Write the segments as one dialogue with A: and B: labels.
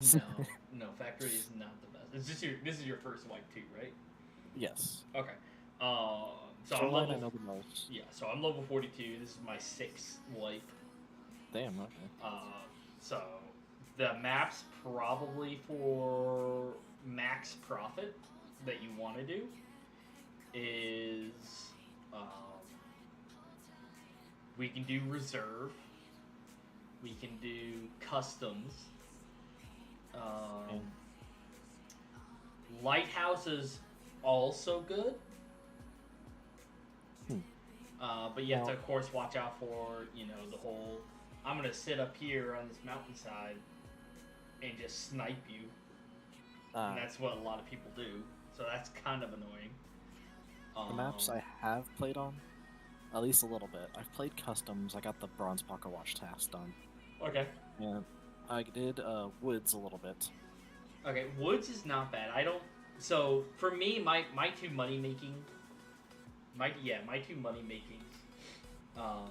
A: No, no, factory is not the best. It's just this is your first wipe too, right?
B: Yes.
A: Okay. So I'm
B: Shoreline, I
A: level.
B: know the most.
A: Yeah, so I'm level 42. This is my sixth wipe.
B: Damn, okay.
A: So the maps probably for max profit that you want to do is um, we can do reserve, we can do customs. Um,
B: And,
A: Lighthouse is also good,
B: hmm.
A: but you have to
B: Now,
A: of course watch out for the whole. I'm gonna sit up here on this mountainside and just snipe you, and
B: uh,
A: that's what a lot of people do. So that's kind of annoying.
B: the
A: Um,
B: maps I have played on, at least a little bit. I've played customs. I got the Bronze Pocket Watch task done.
A: okay,
B: And I did woods a little bit.
A: okay. Woods is not bad. I don't. So for me, my two money making, my two money makings, um,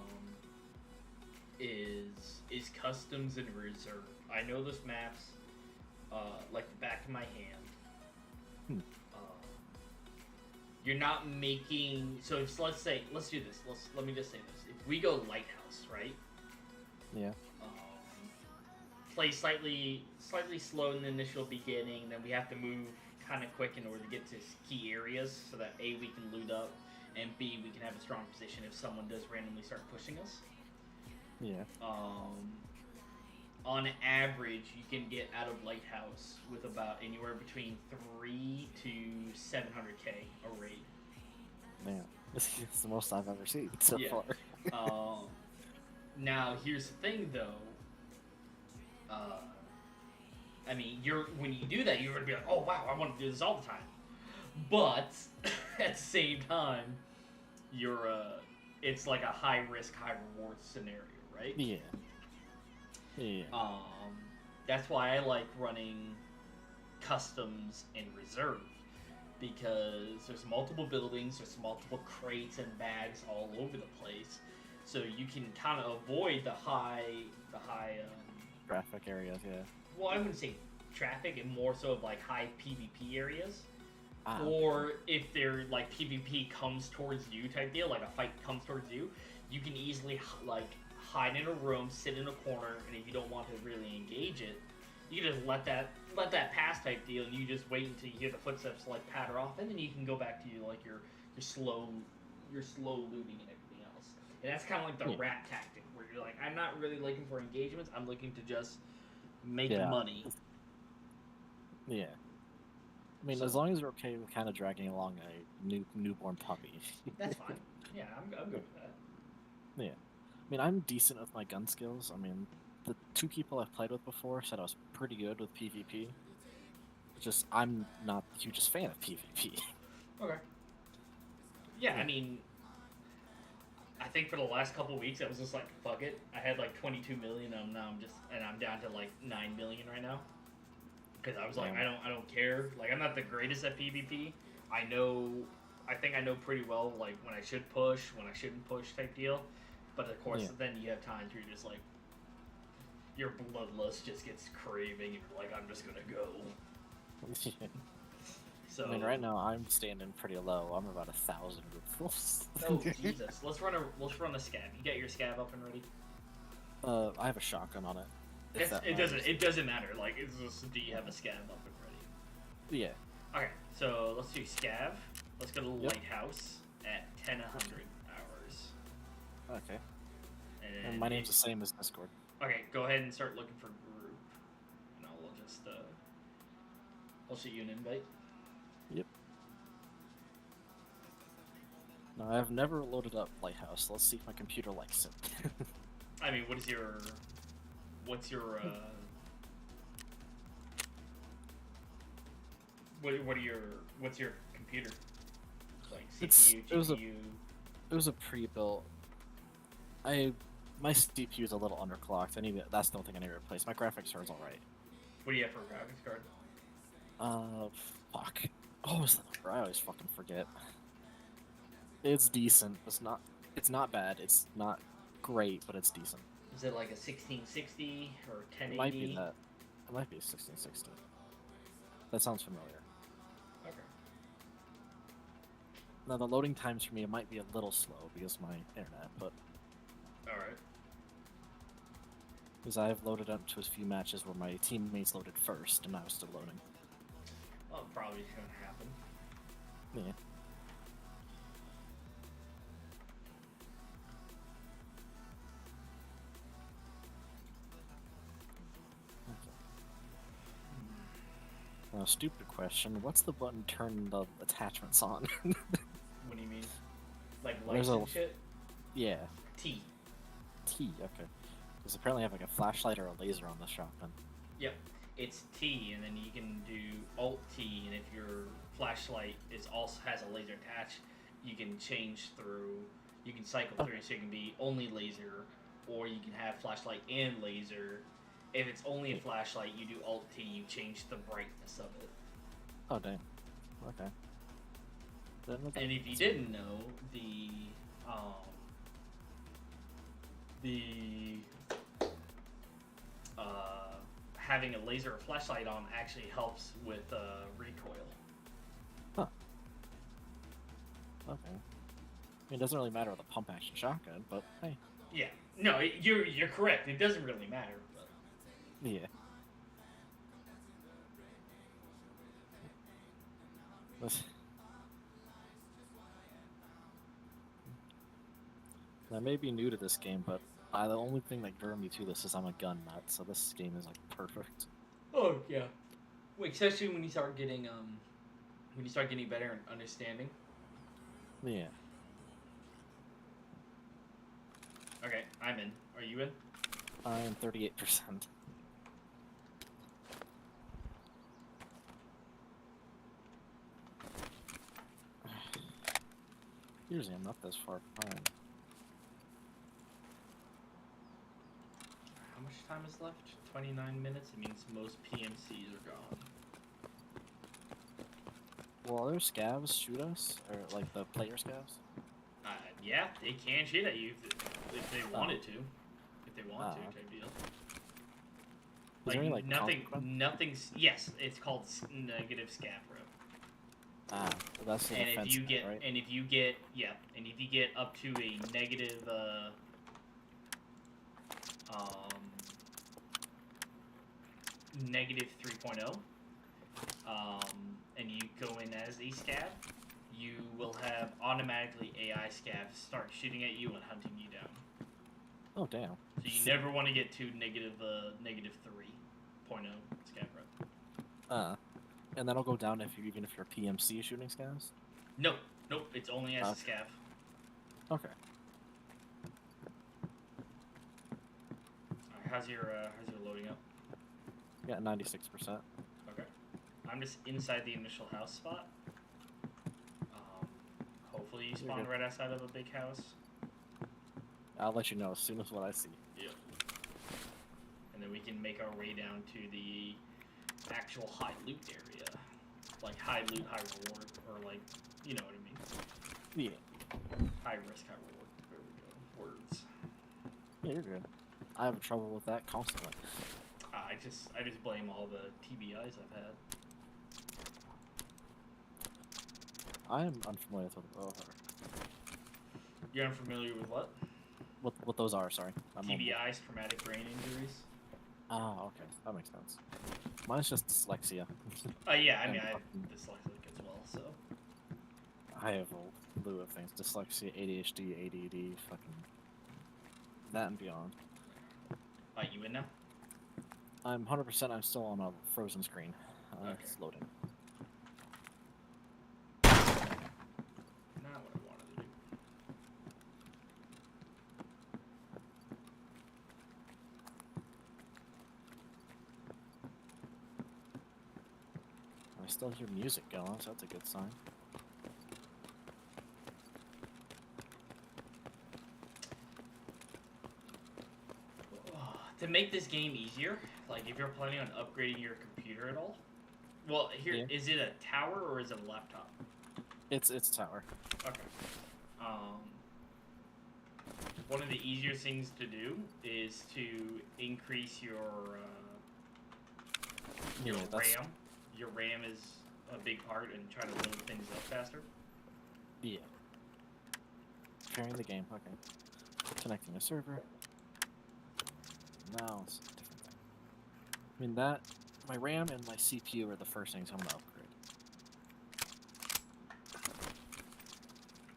A: is customs and reserve. I know those maps like the back of my hand.
B: Hmm.
A: Um, you're not making so if let's say let's do this. Let me just say this. If we go lighthouse, right?
B: Yeah.
A: Um, Play slightly slow in the initial beginning, then we have to move kind of quick in order to get to key areas so that A we can loot up and B we can have a strong position if someone does randomly start pushing us.
B: Yeah.
A: Um, on average, you can get out of Lighthouse with about anywhere between 3 to 700k a raid.
B: Man. This is the most I've ever seen so
A: Yeah.
B: far.
A: Um, Now here's the thing, though. Uh, I mean, you're when you do that, you're gonna be like, "Oh wow, I want to do this all the time." But at the same time, you're it's like a high risk, high reward scenario, right?
B: Yeah. Yeah.
A: Um, that's why I like running customs and reserve because there's multiple buildings, there's multiple crates and bags all over the place, so you can kind of avoid the high.
B: Graphic areas, yeah.
A: Well, I wouldn't say traffic, and more so of like high PvP areas.
B: Ah, okay.
A: Or if they're like PvP comes towards you type deal, like a fight comes towards you, you can easily like hide in a room, sit in a corner, and if you don't want to really engage it, you can just let that pass type deal, and you just wait until you hear the footsteps like patter off, and then you can go back to like your slow your slow looting and everything else. And that's kind of like the
B: Yeah.
A: rat tactic, where you're like, I'm not really looking for engagements. I'm looking to just make
B: Yeah.
A: money.
B: Yeah. I mean,
A: So
B: as long as you're okay with kind of dragging along a newborn puppy.
A: that's fine. Yeah, I'm good with that.
B: Yeah. I mean, I'm decent with my gun skills. I mean, the two people I've played with before said I was pretty good with PvP. It's just I'm not the hugest fan of PvP.
A: Okay. Yeah, I
B: Yeah.
A: mean, I think for the last couple of weeks, I was just like, fuck it. I had like 22 million, and now I'm down to like 9 million right now. Because I was like,
B: Damn.
A: I don't care. Like, I'm not the greatest at PvP. I know, I think I know pretty well like when I should push, when I shouldn't push type deal. But of course,
B: Yeah.
A: then you have times where you're just like, your bloodlust just gets craving, and you're like, I'm just gonna go.
B: I mean,
A: So,
B: right now I'm standing pretty low. I'm about 1,000 rupees.
A: oh Jesus, let's run a scab. You got your scab up and ready?
B: I have a shotgun on it. If
A: It's,
B: that
A: it doesn't.
B: matters.
A: It doesn't matter. Like, it's just do you have a scav up and ready?
B: Yeah.
A: Okay, so let's do scav. Let's go to
B: Yep.
A: lighthouse at 10:100 hours.
B: Okay. And
A: And
B: my name's the same as Discord.
A: okay, go ahead and start looking for group, and I'll shoot you an invite.
B: Yep. No, I've never loaded up Lighthouse. Let's see if my computer likes it.
A: I mean, what's your what are your what's your computer like
B: It's
A: CPU
B: it was a
A: GPU?
B: it was a pre-built. I my CPU is a little underclocked. That's the only thing I need to replace. My graphics card's all right.
A: What do you have for a graphics card?
B: Uh, fuck. Oh, is that number? I always fucking forget. It's decent. It's not bad. It's not great, but it's decent.
A: Is it like a 1660 or
B: It might be
A: 1080?
B: that. It might be 1660. That sounds familiar.
A: Okay.
B: Now, the loading times for me might be a little slow because of my internet, but
A: All right.
B: because I've loaded up to a few matches where my teammates loaded first and I was still loading.
A: Well, probably gonna happen.
B: Yeah. Stupid question. What's the button turn the attachments on?
A: What do you mean? Like
B: There's
A: lights
B: a-
A: and shit?
B: Yeah,
A: T.
B: T. Okay. Because apparently I have like a flashlight or a laser on the shotgun.
A: Yep. It's T, and then you can do Alt T, and if your flashlight is also has a laser attached, you can change through. You can cycle through, so it can be only laser, or you can have flashlight and laser. If it's only a flashlight, you do Alt T. You change the brightness of it.
B: Oh dang. Okay. Didn't know that.
A: And if you
B: That's
A: didn't know, the having a laser or flashlight on actually helps with recoil.
B: Okay. I mean, it doesn't really matter with a pump action shotgun, but hey.
A: Yeah, no, you're correct. It doesn't really matter. But
B: Yeah. I may be new to this game, but the only thing that drew me to this is I'm a gun nut, so this game is like perfect.
A: oh yeah, well, especially when you start getting better and understanding.
B: Yeah.
A: Okay, I'm in. Are you in?
B: I'm 38%. Usually I'm not this far behind.
A: How much time is left? 29 minutes. It means most PMCs are gone.
B: Will other scavs shoot us? Or like the player scavs?
A: Yeah, they can shoot at you if they wanted to. If they want to,
B: okay.
A: type deal.
B: Is there any, like,
A: nothing,
B: consequence?
A: nothing's. Yes, it's called negative scav row.
B: Well, that's the
A: And
B: defense
A: if you
B: stat,
A: get,
B: right?
A: and if you get up to a negative, negative 3.0, and you go in as a scav, you will have automatically AI scavs start shooting at you and hunting you down.
B: Oh damn.
A: So you never want to get to negative 3.0 scav row.
B: And that'll go down even if you're PMC shooting scavs?
A: Nope, it's only as a
B: Okay.
A: scav.
B: Okay.
A: Alright, how's your loading up?
B: Yeah, 96%.
A: Okay. I'm just inside the initial house spot. Hopefully you spawn
B: good.
A: right outside of a big house.
B: I'll let you know as soon as what I see.
A: Yep. And then we can make our way down to the actual high loot area. Like high loot, high reward, or like, you know what I mean.
B: Yeah.
A: High risk, high reward. There we go. Words.
B: Yeah, you're good. I have trouble with that constantly.
A: I just blame all the TBIs I've had.
B: I am unfamiliar with
A: You're unfamiliar with what?
B: what those are, sorry.
A: TBIs, traumatic brain injuries.
B: Oh, okay. That makes sense. Mine's just dyslexia.
A: Yeah, I mean,
B: And
A: I'm
B: fucking-
A: dyslexic as well, so.
B: I have a slew of things. Dyslexia, ADHD, ADD, fucking... that and beyond.
A: Are you in now?
B: I'm 100%, I'm still on a frozen screen.
A: Okay.
B: It's loading.
A: Not what I wanted to do.
B: I still hear music going, so that's a good sign.
A: To make this game easier, like if you're planning on upgrading your computer at all, well, here is
B: Yeah.
A: it a tower or is it a laptop?
B: It's tower.
A: Okay. One of the easier things to do is to increase your Your
B: Yeah, that's
A: RAM. Your RAM is a big part in trying to load things up faster.
B: yeah. Pairing the game. Okay. Connecting a server. Now it's a different thing. I mean that my RAM and my CPU are the first things I'm gonna upgrade.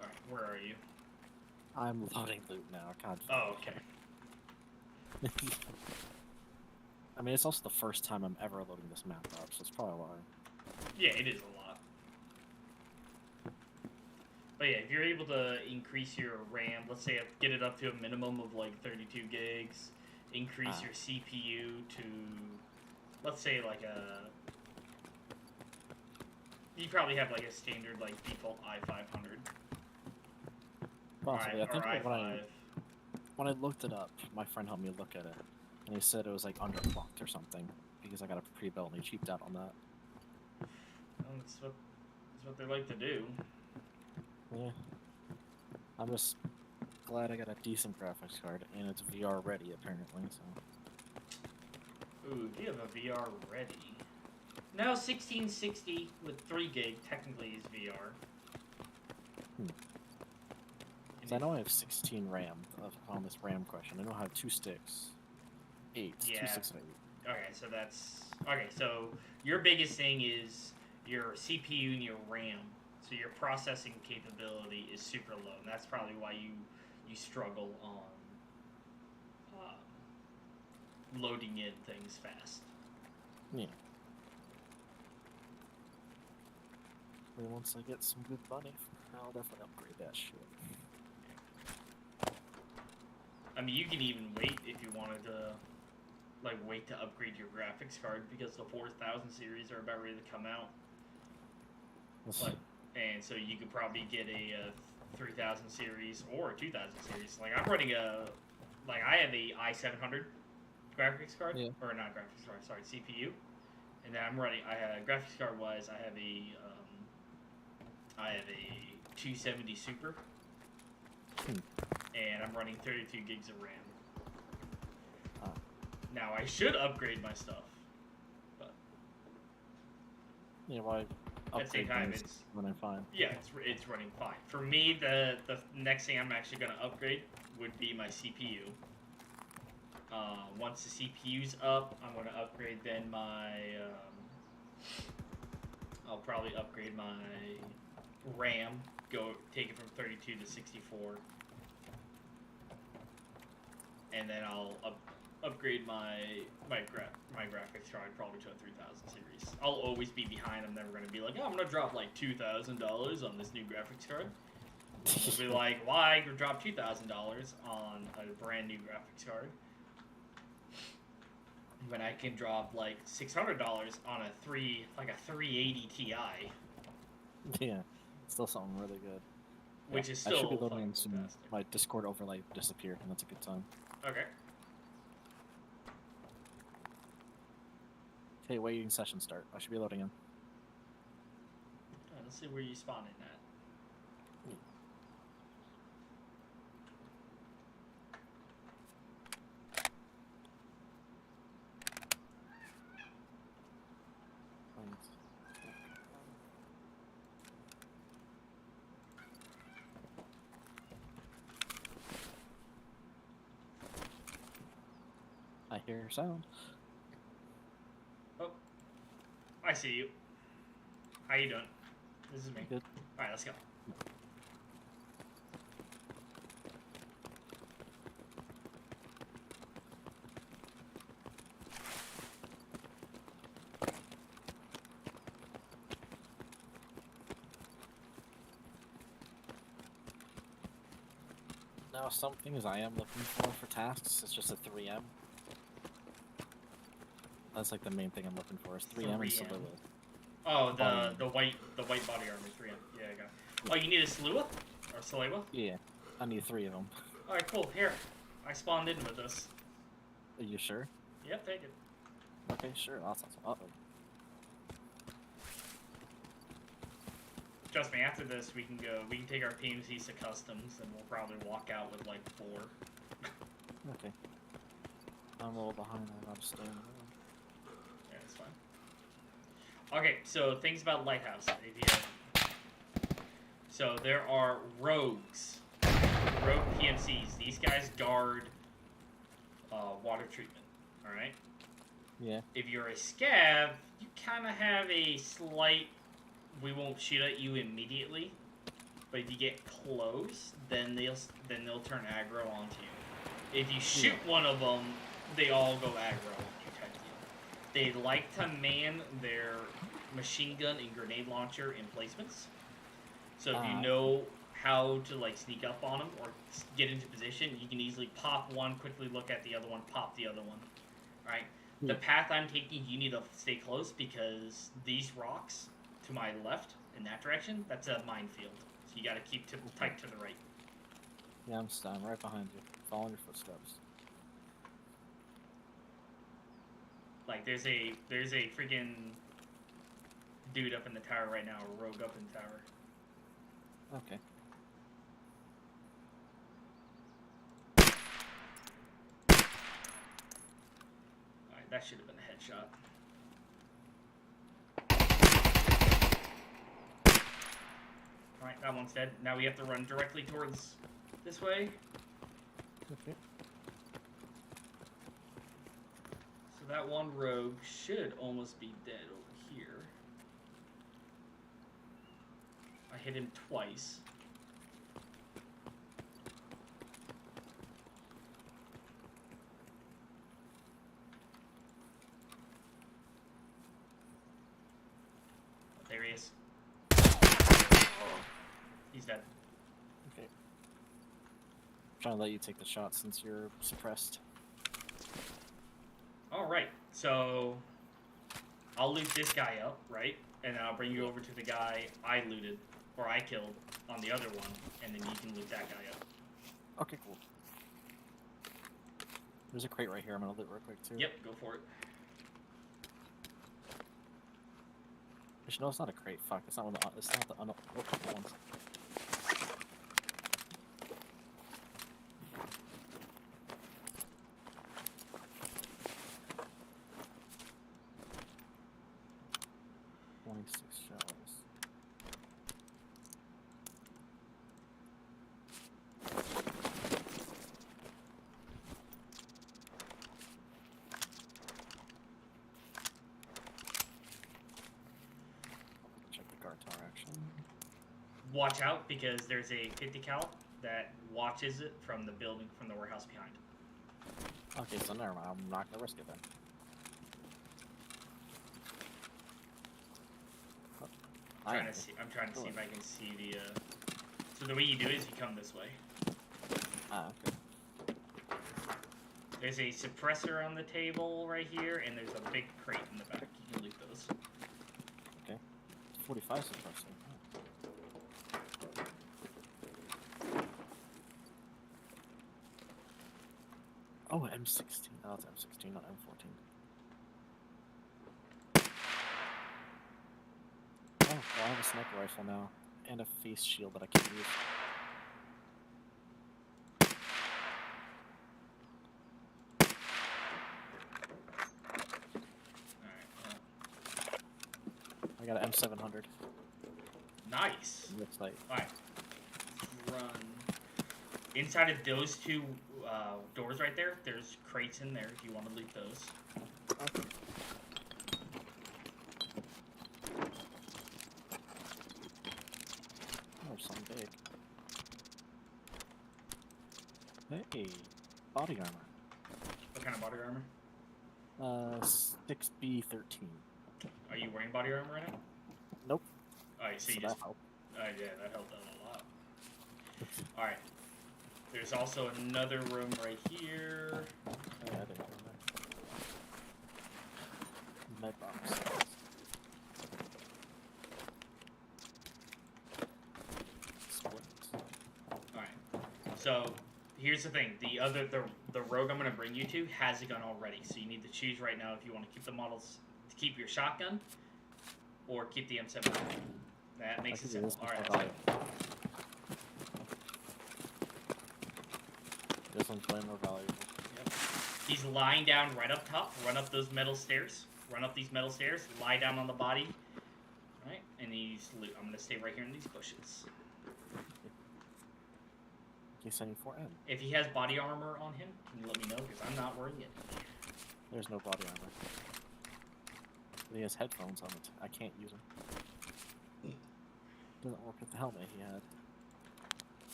A: Alright, where are you?
B: I'm loading loot now. God.
A: Oh, okay.
B: I mean, it's also the first time I'm ever loading this map up, so it's probably why.
A: Yeah, it is a lot. But yeah, if you're able to increase your RAM, let's say get it up to a minimum of like 32 gigs, increase your CPU to, let's say like a, you probably have like a standard like default i500.
B: Possibly. I think
A: or i5.
B: when I looked it up, my friend helped me look at it, and he said it was like underclocked or something because I got a pre-built and he cheaped out on that.
A: Well, that's what they like to do.
B: Yeah. I'm just glad I got a decent graphics card and it's VR ready apparently. So.
A: Ooh, you have a VR ready. No, 1660 with 3 gig technically is VR.
B: So I know I have 16 RAM on this RAM question. I know I have 2 sticks. 8.
A: Yeah.
B: 2 sticks and 8.
A: Okay, so that's... Okay, so your biggest thing is your CPU and your RAM. So your processing capability is super low, and that's probably why you struggle on loading in things fast.
B: Yeah. But once I get some good money, I'll definitely upgrade that shit.
A: I mean, you can even wait if you wanted to, like, wait to upgrade your graphics card because the 4000 series are about ready to come out. Like, and so you could probably get a 3000 series or a 2000 series. Like, I'm running I have a i700 graphics card,
B: Yeah.
A: or not graphics card, sorry, CPU. And then I'm running, graphics card wise, I have a 270 Super. And I'm running 32 gigs of RAM. Now I should upgrade my stuff, but
B: yeah, why?
A: at the same time, it's
B: running fine.
A: Yeah, it's running fine. For me, the next thing I'm actually gonna upgrade would be my CPU. Once the CPU's up, I'm gonna upgrade then my. I'll probably upgrade my RAM. Take it from 32 to 64. And then I'll upgrade my graphics card probably to a 3000 series. I'll always be behind. I'm never gonna be like, oh, I'm gonna drop like $2,000 on this new graphics card. I'll be like, why drop $2,000 on a brand new graphics card when I can drop like $600 on a 380 Ti?
B: Yeah, still something really good.
A: Which is still
B: I should be loading in
A: fantastic.
B: soon. My Discord overlay disappeared, and that's a good time.
A: Okay.
B: Okay, waiting session start. I should be loading in.
A: Let's see where you spawn in at.
B: I hear sound.
A: Oh, I see you. How you doing? This is me.
B: Good.
A: Alright, let's go.
B: Now, some things I am looking for tasks is just a 3M. That's like the main thing I'm looking for is 3M and
A: 3M.
B: Salua.
A: Oh, the white body armor 3M. Yeah, I got it. Oh, you need a Salua? Or Salewa?
B: Yeah, I need 3 of them.
A: Alright, cool. Here. I spawned in with this.
B: Are you sure?
A: Yep, take it.
B: Okay, sure. Awesome. Uh-oh.
A: Trust me, after this we can take our PMCs to customs and we'll probably walk out with like 4.
B: Okay. I'm a little behind. I'm staying.
A: Yeah, it's fine. Okay, so things about Lighthouse. So there are rogues, rogue PMCs. These guys guard water treatment. All right.
B: Yeah.
A: If you're a scav, you kind of have a slight. We won't shoot at you immediately, but if you get close, then they'll turn aggro onto you. If you shoot one of them, they all go aggro on you type deal. They like to man their machine gun and grenade launcher emplacements. So if you know how to like sneak up on them or get into position, you can easily pop one, quickly look at the other one, pop the other one. Right? The path I'm taking, you need to stay close because these rocks to my left in that direction, that's a minefield. So you got to keep tight to the right.
B: Yeah, I'm right behind you, following your footsteps.
A: Like there's a freaking dude up in the tower right now, a rogue up in the tower.
B: Okay.
A: Alright, that should have been a headshot. Alright, that one's dead. Now we have to run directly towards this way.
B: Okay.
A: So that one rogue should almost be dead over here. I hit him twice. There he is. He's dead.
B: Okay. I'm trying to let you take the shot since you're suppressed.
A: Alright, so I'll loot this guy up, right? And then I'll bring you over to the guy I looted, or I killed, on the other one, and then you can loot that guy up.
B: Okay, cool. There's a crate right here. I'm gonna loot real quick too.
A: Yep, go for it.
B: Actually, no, it's not a crate. Fuck, it's not the unopened ones. Shells. Check the guard tower action.
A: Watch out, because there's a 50 cal that watches it from the building, from the warehouse behind.
B: Okay, so never mind. I'm not gonna risk it then.
A: I'm trying to see if I can see the. So the way you do it is you come this way.
B: Ah, okay.
A: There's a suppressor on the table right here, and there's a big crate in the back. You can loot those.
B: Okay. 45 suppressor. Oh, M16. Oh, it's M16, not M14. Oh, well, I have a sniper rifle now, and a face shield that I can use.
A: Alright,
B: I got an M700.
A: nice.
B: Looks like.
A: Alright. Run. Inside of those two doors right there, there's crates in there if you want to loot those.
B: Okay. Oh, something big. Hey, body armor.
A: What kind of body armor?
B: 6B13.
A: Are you wearing body armor right now?
B: Nope.
A: Alright, so you
B: that
A: just...
B: helped.
A: yeah, that helped out a lot. Alright. There's also another room right here.
B: Oh, yeah, I didn't know that. Med box. Split.
A: Alright. So, here's the thing. The rogue I'm going to bring you to has a gun already. So you need to choose right now if you want to keep the models... To keep your shotgun, or keep the M7. That makes it simple. Alright, let's go.
B: This one's way more valuable.
A: Yep. He's lying down right up top. Run up those metal stairs. run up these metal stairs, lie down on the body. Alright, and he's loot. I'm gonna stay right here in these bushes.
B: K74M.
A: If he has body armor on him, can you let me know? Because I'm not wearing it.
B: There's no body armor. But he has headphones on it. I can't use them. Doesn't work with the helmet he had.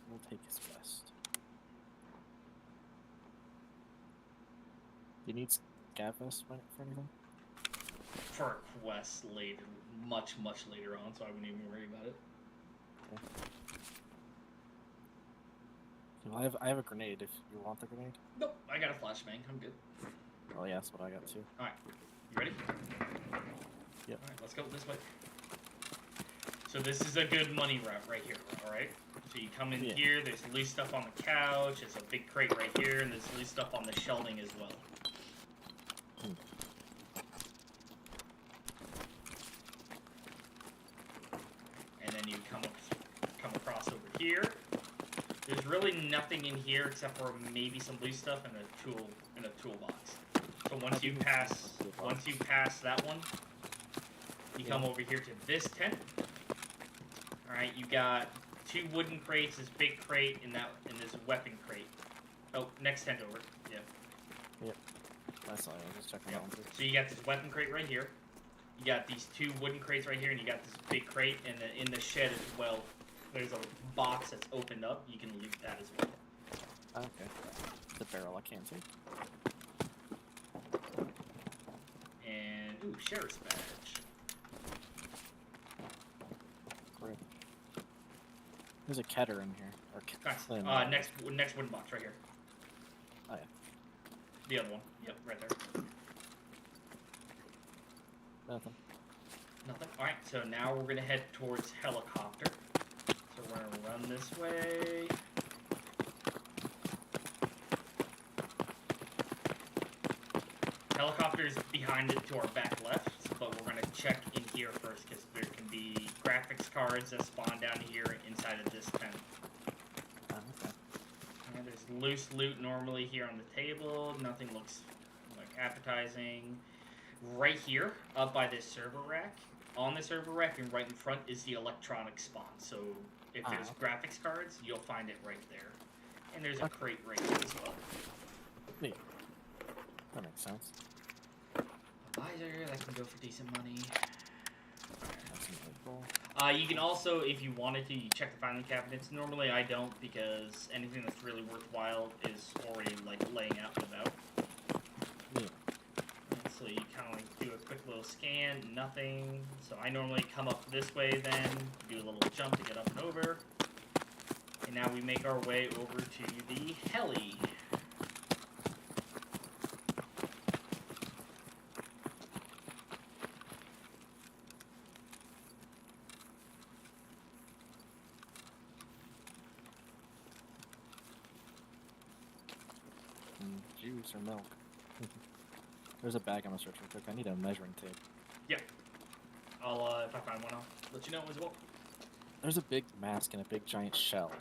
B: We'll take his vest. Do you need scav vest for anything?
A: For a quest later, much later on, so I wouldn't even worry about it.
B: Okay. Well, I have a grenade if you want the grenade.
A: Nope, I got a flashbang. I'm good.
B: Oh yeah, that's what I got too.
A: Alright, you ready?
B: Yep.
A: Alright, let's go this way. So this is a good money route right here, alright? So you come in here, there's loose stuff on the couch, there's a big crate right here, and there's loose stuff on the shelving as well. And then you come across over here. There's really nothing in here except for maybe some loose stuff and a toolbox. So once you pass that one, you come over here to this tent. All right, you got 2 wooden crates, this big crate, and this weapon crate. Oh, next tent over. Yeah.
B: Yep. I saw it. I was just checking that one too.
A: So you got this weapon crate right here. You got these 2 wooden crates right here, and you got this big crate, and then in the shed as well, there's a box that's opened up. You can loot that as well.
B: Okay. The barrel I can't see.
A: And ooh, sheriff's badge.
B: Great. There's a Keter in here. Or
A: Nice. Next wooden box right here.
B: Oh yeah.
A: The other one. Yep, right there.
B: Nothing.
A: Nothing. All right. So now we're gonna head towards helicopter. So we're gonna run this way. Helicopter is behind it to our back left, but we're gonna check in here first because there can be graphics cards that spawn down here inside of this tent.
B: Okay.
A: And there's loose loot normally here on the table. Nothing looks like appetizing. Right here, up by this server rack, on the server rack and right in front is the electronic spawn. So if there's graphics cards, you'll find it right there. And there's a crate right here as well.
B: Neat. That makes sense.
A: Visor, that can go for decent money.
B: That's really cool.
A: You can also, if you wanted to, you check the filing cabinets. Normally I don't because anything that's really worthwhile is already like laying out and about.
B: Yeah.
A: So you kind of like do a quick little scan, nothing. So I normally come up this way then, do a little jump to get up and over. And now we make our way over to the heli.
B: Juice or milk. There's a bag I'm gonna search real quick. I need a measuring tape.
A: Yep. I'll, if I find one, I'll let you know as well.
B: There's a big mask and a big giant shell.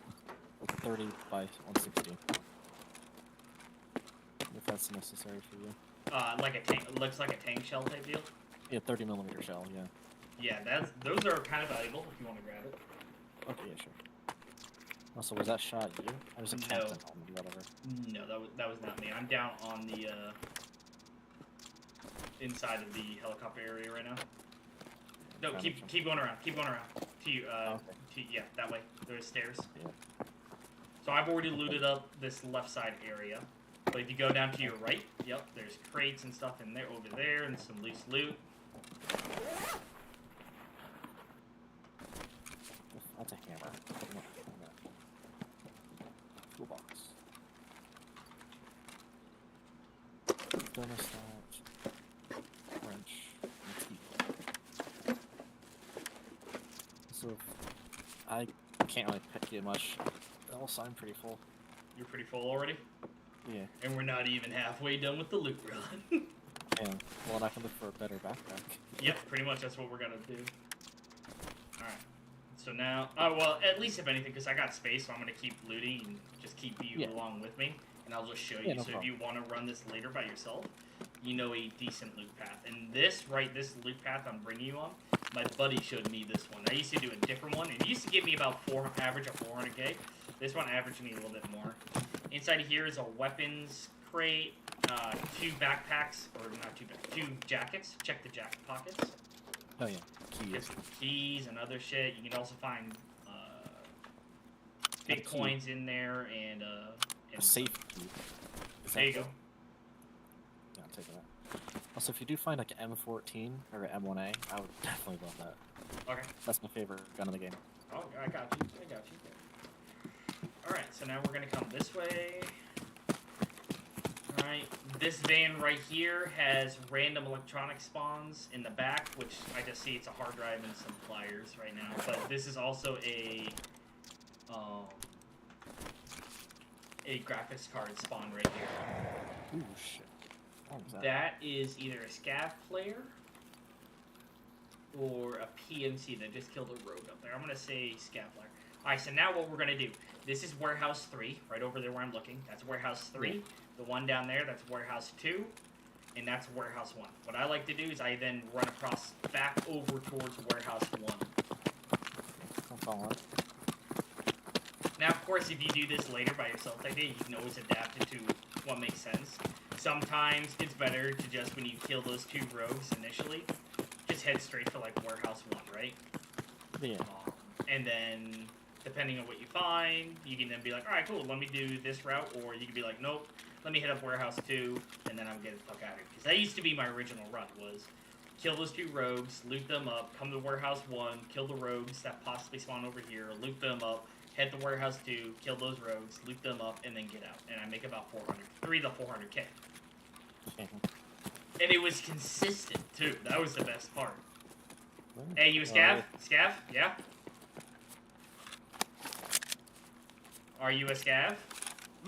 B: Like 30 by 160. If that's necessary for you.
A: Like a tank, it looks like a tank shell type deal?
B: Yeah, 30mm shell, yeah.
A: Yeah, those are kind of valuable if you want to grab it.
B: Okay, yeah, sure. Also, was that shot you? I was a captain on whatever.
A: No, that was not me. I'm down on the, inside of the helicopter area right now. No, keep going around. Keep going around. Yeah, that way. There's stairs.
B: Yeah.
A: So I've already looted up this left side area. But if you go down to your right, yep, there's crates and stuff in there, over there, and some loose loot.
B: That's a hammer. Toolbox. Thermostat. Wrench. And teeth. So I can't really pick it much. Also, I'm pretty full.
A: You're pretty full already?
B: Yeah.
A: And we're not even halfway done with the loot run.
B: Yeah. Well, I can look for a better backpack.
A: Yep, pretty much that's what we're gonna do. Alright. So now, well, at least if anything, because I got space, so I'm gonna keep looting and just keep you along with me. and I'll just show you.
B: Yeah, no
A: So if you want to run this later by yourself, you know a decent loot path. And this loot path I'm bringing you on, my buddy showed me this one. I used to do a different one. It used to give me about average of 400k. This one averaged me a little bit more. Inside of here is a weapons crate, 2 backpacks, or not 2 jackets. Check the jacket pockets.
B: Oh yeah, keys.
A: Keys and other shit. You can also find bitcoins in there and
B: a safe key.
A: There you go.
B: Yeah, I'll take that. Also, if you do find like an M14 or an M1A, I would definitely love that.
A: Okay.
B: That's my favorite gun in the game.
A: Oh, I got you. Alright, so now we're gonna come this way. Alright, this van right here has random electronic spawns in the back, which I just see it's a hard drive and some pliers right now. But this is also a graphics card spawn right here.
B: Ooh, shit. What was that?
A: That is either a scav player or a PMC that just killed a rogue up there. I'm gonna say scav player. Alright, so now what we're gonna do. This is warehouse 3, right over there where I'm looking. That's warehouse 3.
B: Yeah.
A: The one down there, that's warehouse 2. And that's warehouse 1. What I like to do is I then run across back over towards warehouse 1.
B: I'm following.
A: Now, of course, if you do this later by yourself like that, you can always adapt it to what makes sense. Sometimes it's better to just, when you kill those 2 rogues initially, just head straight for, like, warehouse 1, right?
B: Yeah.
A: And then, depending on what you find, you can then be like, alright, cool, let me do this route, or you can be like, nope, let me hit up warehouse 2, and then I'm getting the fuck out of here. Because that used to be my original run, was kill those 2 rogues, loot them up, come to warehouse 1, kill the rogues that possibly spawn over here, loot them up, head to warehouse 2, kill those rogues, loot them up, and then get out. And I make about 3 to 400k. And it was consistent, too. That was the best part. Hey, you a scav? Scav? Yeah? Are you a scav?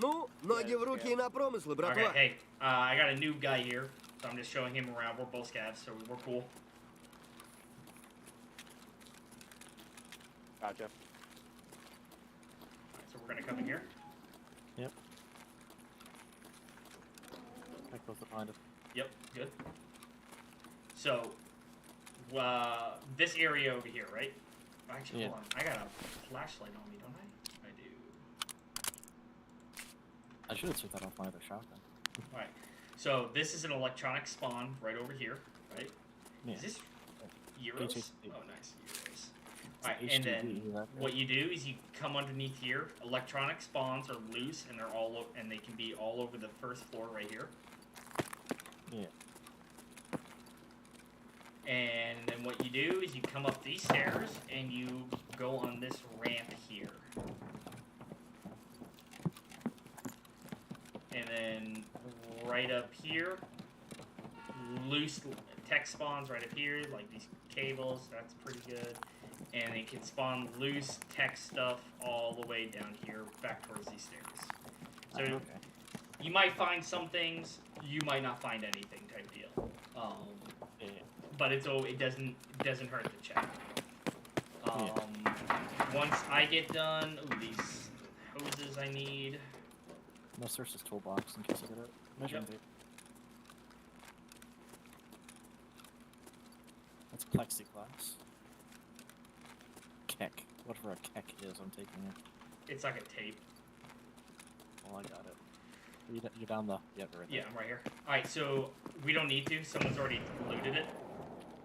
C: Ну, ноги в руки и на промыслы, братва.
A: Okay, hey, I got a new guy here, so I'm just showing him around. We're both scavs, so we're cool.
D: Gotcha.
A: Alright, so we're gonna come in here.
B: Yep. I close the blind.
A: Yep, good. So, this area over here, right? Actually,
B: Yeah.
A: hold on. I got a flashlight on me, don't I? I do.
B: I should have took that off my other shotgun.
A: Alright. So, this is an electronic spawn right over here, right?
B: Yeah.
A: Is this Euros?
B: HHD.
A: Oh, nice. Euros. Alright, and then what you do is you come underneath here. Electronic spawns are loose, and they're and they can be all over the first floor right here.
B: Yeah.
A: And then what you do is you come up these stairs and you go on this ramp here. And then right up here, loose tech spawns right up here, like these cables, that's pretty good. And it can spawn loose tech stuff all the way down here, back towards these stairs. So
B: okay.
A: you might find some things, you might not find anything type deal.
B: Yeah.
A: But it doesn't hurt to check. Once I get done, these hoses I need.
B: No search this toolbox in case I get it. Measuring tape. That's plexiglass. Keck. Whatever a keck is, I'm taking it.
A: It's like a tape.
B: Oh, I got it. You're down the... Yeah, right there.
A: Yeah, I'm right here. Alright, so we don't need to. Someone's already looted it.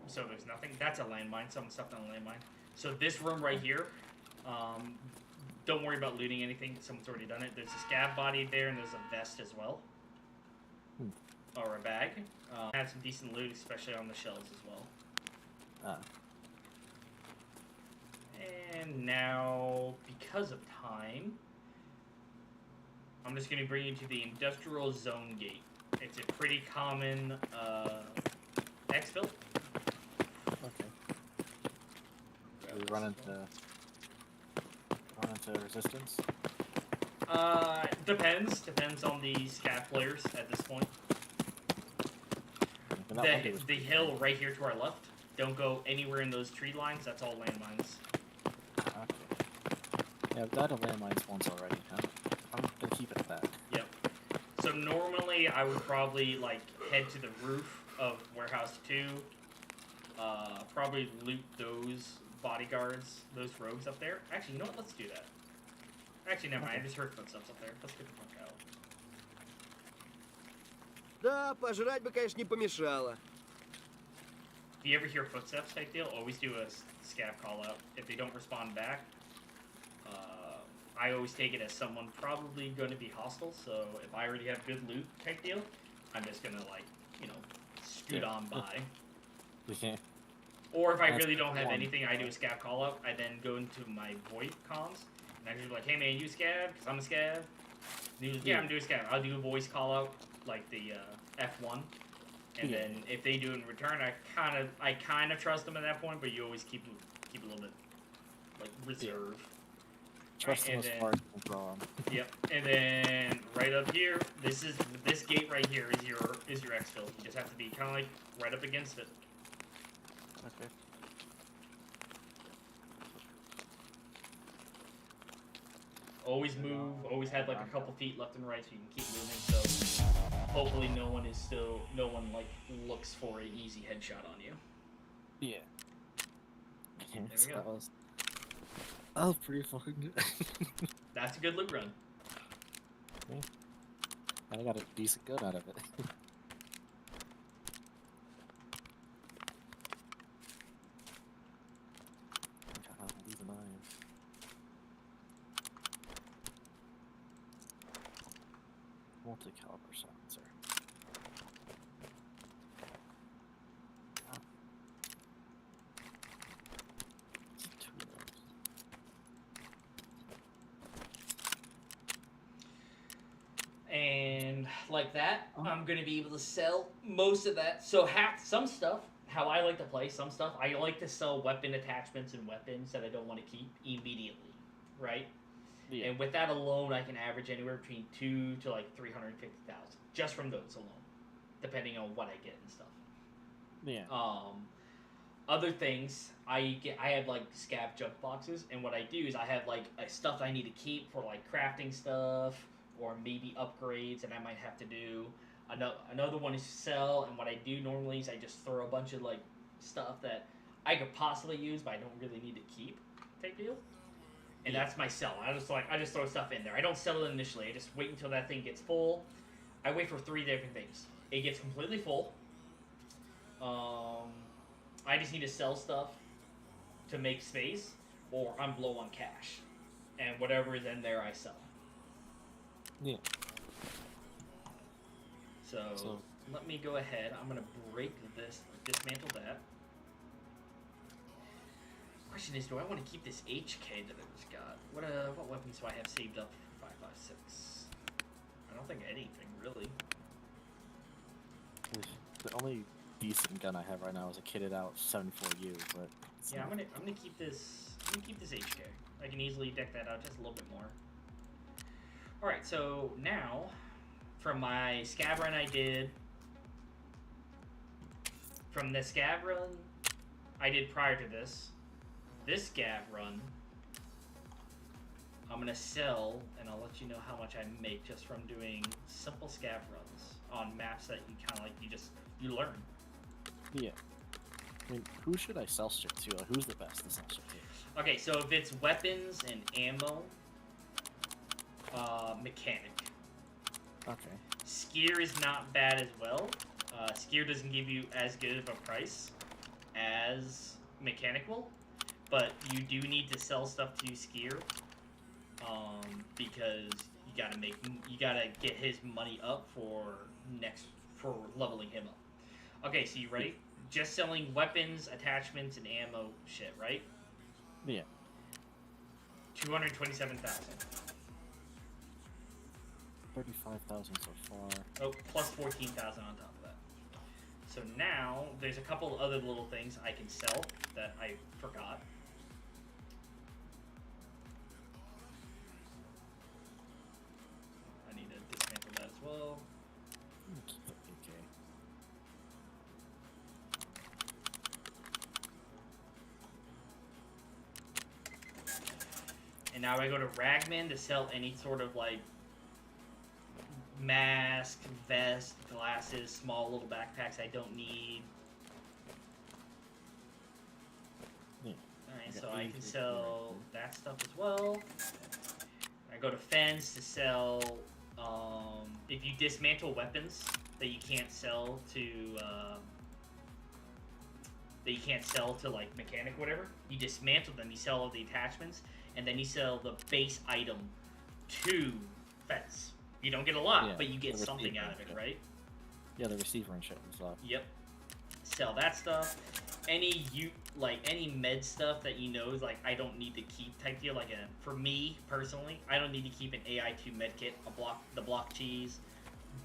A: So there's nothing. That's a landmine. Someone stuffed on a landmine. So this room right here, don't worry about looting anything. Someone's already done it. There's a scav body there, and there's a vest as well. Or a bag. Had some decent loot, especially on the shelves as well. And now, because of time, I'm just going to bring you to the industrial zone gate. It's a pretty common exfil.
B: Okay. Do we run into resistance?
A: Depends. Depends on the scav players at this point. The hill right here to our left. Don't go anywhere in those tree lines. That's all landmines.
B: Okay. Yeah, I've died of landmines once already, huh? I'm gonna keep it at that.
A: Yep. So normally I would probably like head to the roof of Warehouse 2. Probably loot those bodyguards, those rogues up there. Actually, you know what? Let's do that. Actually, never mind. I just heard footsteps up there. Let's get the fuck out.
C: Да, пожрать бы, конечно, не помешало.
A: If you ever hear footsteps type deal, always do a scav call out. If they don't respond back, I always take it as someone probably going to be hostile. So if I already have good loot type deal, I'm just gonna like, you know, scoot on by.
B: Yeah.
A: Or if I
B: That's
A: really don't have
B: one.
A: anything, I do a scav call out. I then go into my VoIP comms and I just be like, hey man, you scav? Because I'm a scav. And he's like, yeah, I'm doing scav. I'll do a voice call out like the F1. And
B: Yeah.
A: then if they do it in return, I kind of trust them at that point, but you always keep a little bit like reserve.
B: Trust
A: Right,
B: them as
A: and
B: far as you can draw 'em.
A: Yep. And then right up here, this gate right here is your exfil. You just have to be kind of like right up against it.
B: Okay.
A: Always move. Always have like a couple feet left and right so you can keep moving. So hopefully no one like looks for an easy headshot on you.
B: Yeah.
A: we
B: Yes,
A: go.
B: that was pretty fucking good.
A: That's a good loot run.
B: I got a decent gun out of it. God, these knives. Multi-caliber silencer. Two of those.
A: And like that, I'm gonna be able to sell most of that. So some stuff, how I like to play, some stuff I like to sell weapon attachments and weapons that I don't want to keep immediately, right?
B: Yeah.
A: And with that alone, I can average anywhere between 2 to like 350,000 just from those alone, depending on what I get and stuff.
B: Yeah.
A: Other things I have like scav junk boxes, and what I do is I have like stuff I need to keep for like crafting stuff or maybe upgrades, and I might have to do. Another one is sell, and what I do normally is I just throw a bunch of like stuff that I could possibly use, but I don't really need to keep, type deal. And that's my sell. I just throw stuff in there. I don't sell it initially. I just wait until that thing gets full. I wait for 3 different things. It gets completely full. I just need to sell stuff to make space, or I'm low on cash, and whatever is in there I sell.
B: Yeah.
A: So let me go ahead. I'm gonna break this, dismantle that. Question is, do I want to keep this HK that I just got? What weapons do I have saved up for 5.56? I don't think anything really.
B: The only decent gun I have right now is a kitted out 74U, but it's
A: Yeah,
B: not-
A: I'm gonna keep this. I'm gonna keep this HK. I can easily deck that out just a little bit more. All right, so now from my scav run I did, from the scav run I did prior to this scav run, I'm gonna sell, and I'll let you know how much I make just from doing simple scav runs on maps that you kind of like you learn.
B: Yeah. I mean, who should I sell shit to? Like, who's the best to sell shit to?
A: Okay, so if it's weapons and ammo, mechanic.
B: Okay.
A: Skier is not bad as well. Skier doesn't give you as good of a price as mechanic will, but you do need to sell stuff to Skier, because you gotta get his money up for leveling him up. Okay, so you ready? Just selling weapons, attachments, and ammo shit, right?
B: Yeah.
A: 227,000.
B: 35,000 so far.
A: Oh, plus 14,000 on top of that. So now there's a couple other little things I can sell that I forgot. I need to dismantle that as well.
B: I'm gonna keep the AK.
A: And now I go to Ragman to sell any sort of like mask, vest, glasses, small little backpacks I don't need.
B: Yeah.
A: Alright,
B: I
A: so
B: got
A: I
B: 83
A: can
B: right
A: sell
B: there.
A: that stuff as well. I go to Fence to sell, if you dismantle weapons that you can't sell to, like mechanic or whatever, you dismantle them, you sell all the attachments, and then you sell the base item to Fence. You don't get a lot,
B: Yeah,
A: but you get
B: the
A: something
B: receiver
A: out of
B: and
A: it,
B: shit.
A: right?
B: Yeah, the receiver and shit and stuff.
A: Yep. Sell that stuff. Any med stuff that you know is like I don't need to keep type deal. Like for me personally, I don't need to keep an AI2 med kit, the block cheese,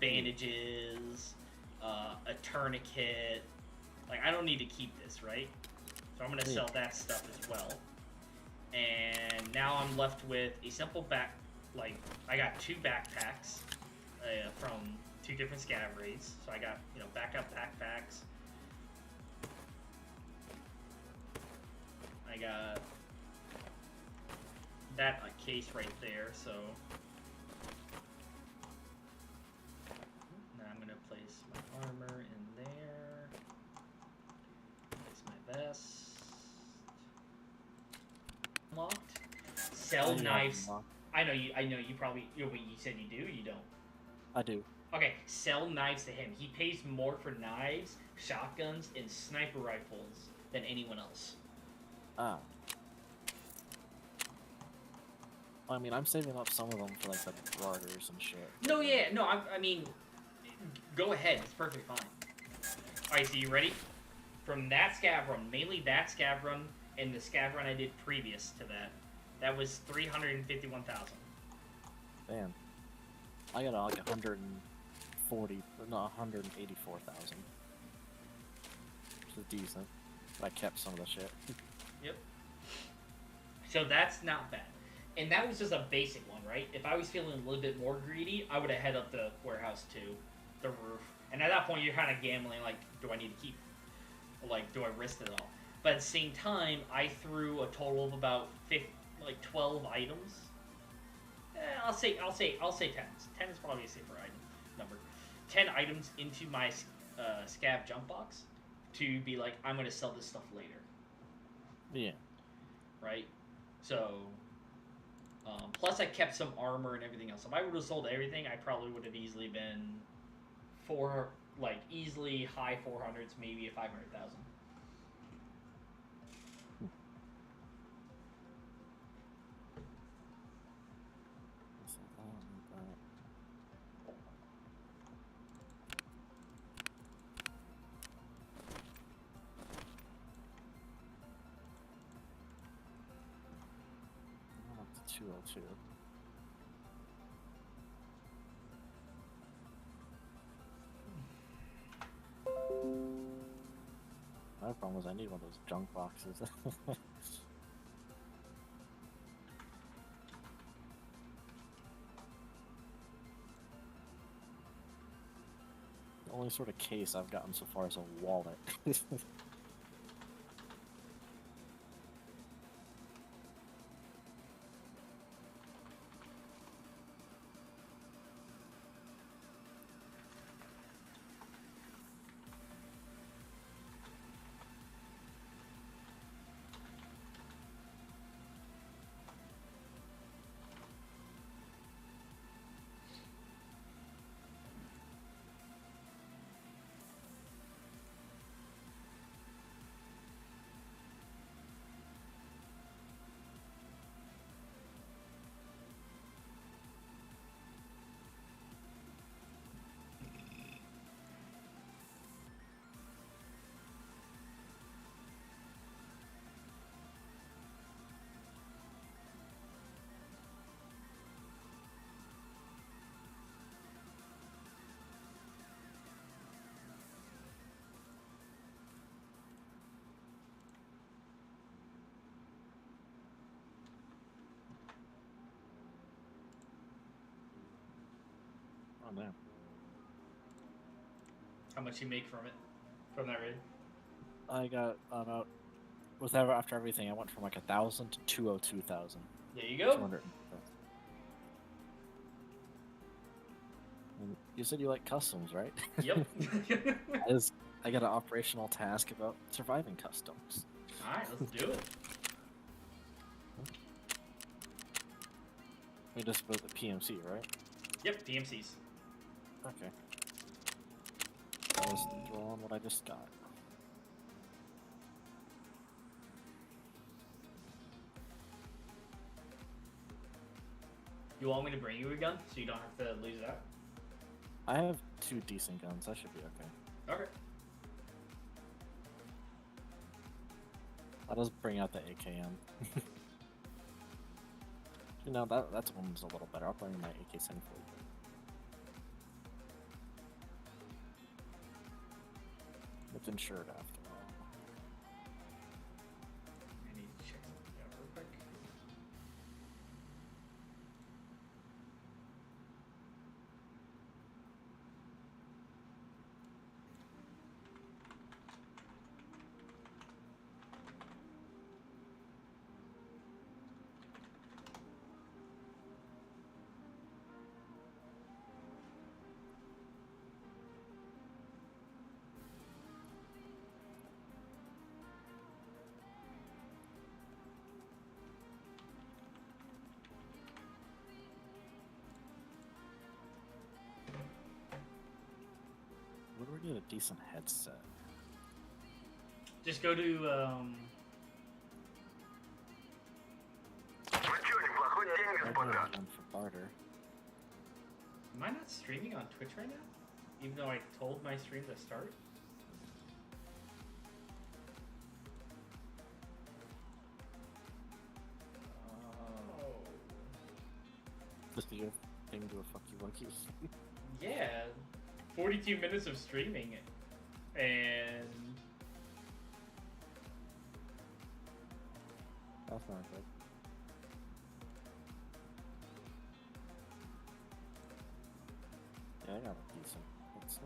A: bandages, a tourniquet. Like I don't need to keep this, right? So I'm gonna sell that stuff as well. And now I'm left with a simple I got 2 backpacks from 2 different scav raids. So I got, backup backpacks. I got that case right there, so now I'm gonna place my armor in there. Place my vest. Unlocked. Sell knives. I know you probably. You said you do. You don't.
B: I do.
A: Okay, sell knives to him. He pays more for knives, shotguns, and sniper rifles than anyone else.
B: Ah. I mean, I'm saving up some of them for like the garters and shit.
A: No, yeah, no. I mean, go ahead. It's perfectly fine. All right, so you ready? From that scav run, mainly that scav run, and the scav run I did previous to that, that was 351,000.
B: Damn. I got like 140, no, 184,000. Which is decent. But I kept some of the shit.
A: Yep. So that's not bad. And that was just a basic one, right? If I was feeling a little bit more greedy, I would have head up the warehouse to the roof. And at that point, you're kind of gambling, like, do I need to keep, like, do I risk it all? But at the same time, I threw a total of about 12 items. I'll say 10. 10 is probably a safer item number. 10 items into my scav jump box to be like, I'm going to sell this stuff later.
B: Yeah.
A: Right? So, plus I kept some armor and everything else. If I would have sold everything, I probably would have easily been easily high 400s, maybe a 500,000.
B: I'm up to 202. My problem is I need one of those junk boxes. The only sort of case I've gotten so far is a wallet. Oh no.
A: How much you make from it? From that raid?
B: I got about after everything I went from like 1,000 to 202,000.
A: There you go.
B: 200. And you said you like customs, right?
A: Yep.
B: I got an operational task about surviving customs.
A: Alright, let's do it.
B: We just built the PMC, right?
A: Yep, PMCs.
B: Okay. I'll just throw on what I just got.
A: You want me to bring you a gun so you don't have to lose that?
B: I have 2 decent guns. That should be okay.
A: Okay.
B: I'll just bring out the AKM. You know, that's one's a little better. I'll bring my AK-74. It's insured after all.
A: I need to check something out real quick.
B: Where do we get a decent headset?
A: Just go to
B: I have one for barter.
A: am I not streaming on Twitch right now? Even though I told my stream to start? Oh.
B: Just do your thing, do a fuck you monkeys.
A: Yeah. 42 minutes of streaming and
B: That's not good. Yeah, I got a decent headset.